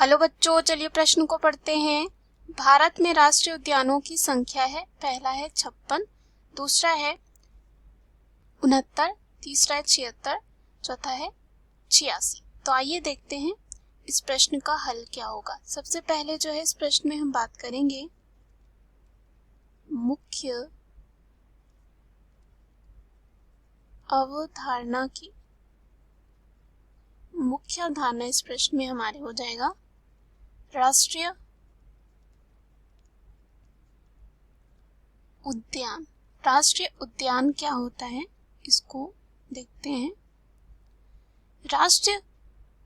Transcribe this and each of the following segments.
Hello बच्चों, चलिए प्रश्न को पढ़ते हैं। भारत में राष्ट्रीय उद्यानों की संख्या है, पहला है 56, दूसरा है 69, तीसरा है 76, चौथा है 86। तो आइए देखते हैं इस प्रश्न का हल क्या होगा। सबसे पहले जो है इस प्रश्न में हम बात करेंगे मुख्य अवधारणा की। मुख्य अवधारणा इस प्रश्न में हमारे हो जाएगा राष्ट्रीय उद्यान। राष्ट्रीय उद्यान क्या होता है इसको देखते हैं। राष्ट्रीय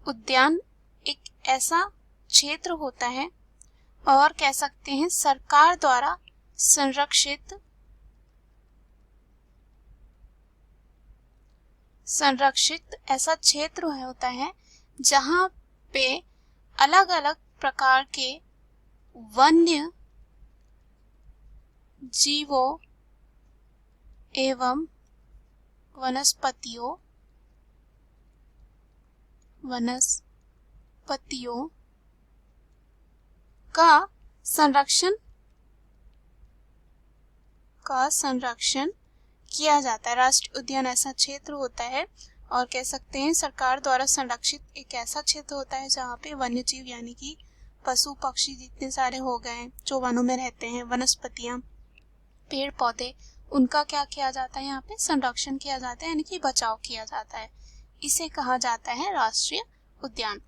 उद्यान एक ऐसा क्षेत्र होता है और कह सकते हैं सरकार द्वारा संरक्षित ऐसा क्षेत्र होता है जहां पे अलग अलग प्रकार के वन्य जीवों एवं वनस्पतियों का संरक्षण किया जाता है। राष्ट्रीय उद्यान ऐसा क्षेत्र होता है और कह सकते हैं सरकार द्वारा संरक्षित एक ऐसा क्षेत्र होता है जहाँ पे वन्य जीव यानी कि पशु पक्षी जितने सारे हो गए जो वनों में रहते हैं, वनस्पतियां, पेड़ पौधे, उनका क्या किया जाता है, यहाँ पे संरक्षण किया जाता है यानी कि बचाव किया जाता है। इसे कहा जाता है राष्ट्रीय उद्यान।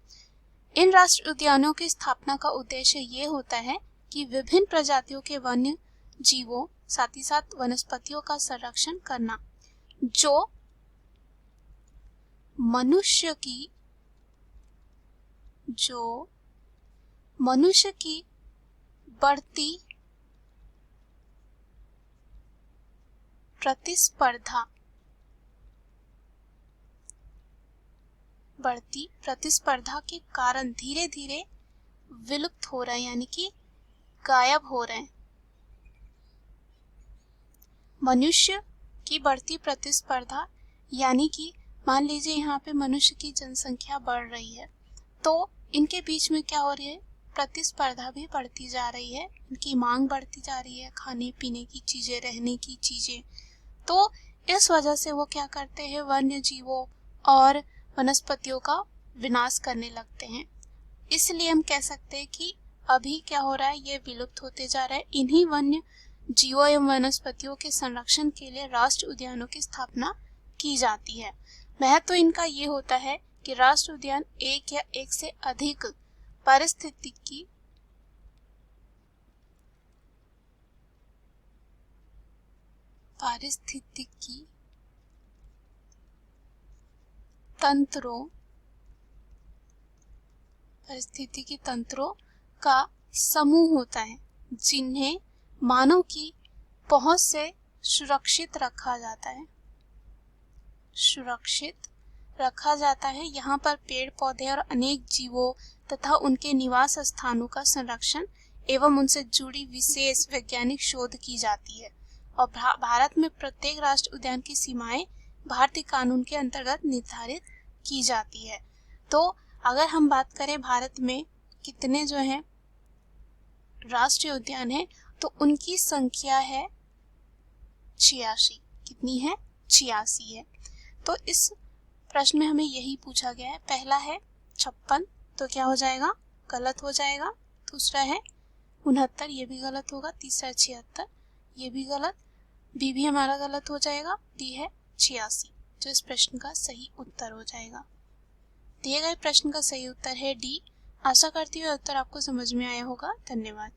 इन राष्ट्रीय उद्यानों की स्थापना का उद्देश्य ये होता है कि विभिन्न प्रजातियों के वन्य जीवों साथ ही साथ वनस्पतियों का संरक्षण करना जो मनुष्य की बढ़ती प्रतिस्पर्धा के कारण धीरे धीरे विलुप्त हो रहे हैं यानी कि गायब हो रहे हैं। मनुष्य की बढ़ती प्रतिस्पर्धा यानी कि मान लीजिए यहाँ पे मनुष्य की जनसंख्या बढ़ रही है तो इनके बीच में क्या हो रही है, प्रतिस्पर्धा भी बढ़ती जा रही है, इनकी मांग बढ़ती जा रही है, खाने पीने की चीजें, रहने की चीजें। तो इस वजह से वो क्या करते हैं, वन्य जीवों और वनस्पतियों का विनाश करने लगते हैं। इसलिए हम कह सकते हैं कि अभी क्या हो रहा है, ये विलुप्त होते जा रहा है। इन्हीं वन्य जीवों एवं वनस्पतियों के संरक्षण के लिए राष्ट्रीय उद्यानों की स्थापना की जाती है। महत्व इनका ये होता है कि राष्ट्रीय उद्यान एक या एक से अधिक पारिस्थितिकी तंत्रों का समूह होता है जिन्हें मानव की पहुंच से सुरक्षित रखा जाता है। यहाँ पर पेड़ पौधे और अनेक जीवों तथा उनके निवास स्थानों का संरक्षण एवं उनसे जुड़ी विशेष वैज्ञानिक शोध की जाती है। और भारत में प्रत्येक राष्ट्रीय उद्यान की सीमाएं भारतीय कानून के अंतर्गत निर्धारित की जाती है। तो अगर हम बात करें भारत में कितने जो हैं राष्ट्रीय उद्यान है तो उनकी संख्या है 86। कितनी है? 86 है। तो इस प्रश्न में हमें यही पूछा गया है। पहला है 56 तो क्या हो जाएगा, गलत हो जाएगा। दूसरा है 69, ये भी गलत होगा। तीसरा है 76, ये भी गलत। बी भी हमारा गलत हो जाएगा। डी है 86 जो इस प्रश्न का सही उत्तर हो जाएगा। दिए गए प्रश्न का सही उत्तर है डी। आशा करती हूँ उत्तर आपको समझ में आया होगा। धन्यवाद।